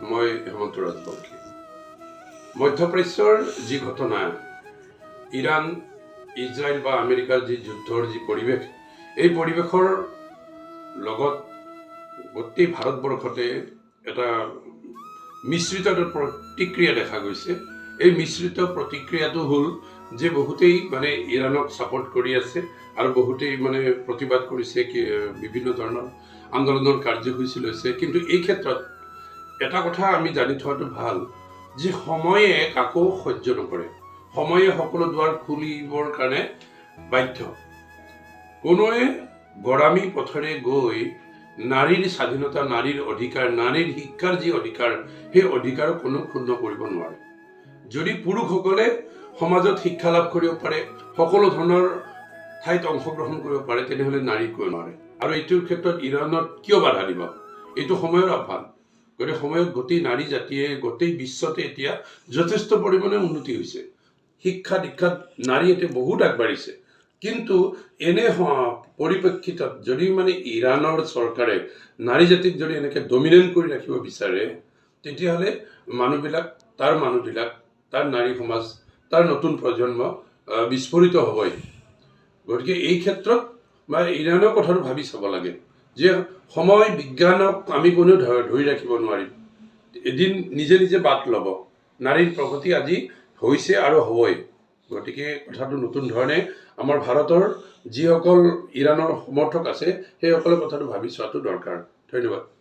মই হেমন্ত ৰাজবংশী। মধ্যপ্ৰাচ্যৰ যি ঘটনা, ইৰাণ ইজৰাইল বা আমেৰিকাৰ যি যুদ্ধৰ যি পৰিৱেশ, এই পৰিৱেশৰ লগত গোটেই ভাৰতবৰ্ষতে এটা মিশ্ৰিত প্ৰতিক্ৰিয়া দেখা গৈছে। এই মিশ্ৰিত প্ৰতিক্ৰিয়াটো হ'ল যে বহুতেই মানে ইৰাণক ছাপোৰ্ট কৰি আছে আৰু বহুতেই মানে প্ৰতিবাদ কৰিছে, বিভিন্ন ধৰণৰ আন্দোলনৰ কাৰ্যসূচী লৈছে। কিন্তু এই ক্ষেত্ৰত এটা কথা আমি জানি থোৱাটো ভাল যে সময়ে কাকো সহ্য নকৰে। সময়ে সকলো দুৱাৰ খুলিবৰ কাৰণে বাধ্য। কোনোৱে গৰামী পথেৰে গৈ নাৰীৰ স্বাধীনতা, নাৰীৰ অধিকাৰ, নাৰীৰ শিক্ষাৰ যি অধিকাৰ, সেই অধিকাৰ কোনো ক্ষুণ্ণ কৰিব নোৱাৰে। যদি পুৰুষসকলে সমাজত শিক্ষা লাভ কৰিব পাৰে, সকলো ধৰণৰ ঠাইত অংশগ্ৰহণ কৰিব পাৰে, তেনেহ'লে নাৰী কিয় নোৱাৰে? আৰু এইটোৰ ক্ষেত্ৰত ইৰাণত কিয় বাধা দিব? এইটো সময়ৰ অভাৱ। গতিকে সময়ত গোটেই নাৰী জাতিয়ে গোটেই বিশ্বতে এতিয়া যথেষ্ট পৰিমাণে উন্নতি হৈছে। শিক্ষা দীক্ষাত নাৰী এতিয়া বহুত আগবাঢ়িছে। কিন্তু এনে পৰিপ্ৰেক্ষিতত যদি মানে ইৰাণৰ চৰকাৰে নাৰী জাতিক যদি এনেকৈ ডমিনেণ্ট কৰি ৰাখিব বিচাৰে, তেতিয়াহ'লে মানুহবিলাক, তাৰ নাৰী সমাজ, তাৰ নতুন প্ৰজন্ম বিস্ফোৰিত হ'বই। গতিকে এই ক্ষেত্ৰত ইৰাণৰ কথাটো ভাবি চাব লাগে যে সময় বিজ্ঞানক আমি কোনেও ধৰি ৰাখিব নোৱাৰিম। এদিন নিজে নিজে বাট ল'ব। নাৰীৰ প্ৰগতি আজি হৈছে আৰু হ'বই। গতিকে কথাটো নতুন ধৰণে আমাৰ ভাৰতৰ যিসকল ইৰাণৰ সমৰ্থক আছে, সেইসকলে কথাটো ভাবি চোৱাটো দৰকাৰ। ধন্যবাদ।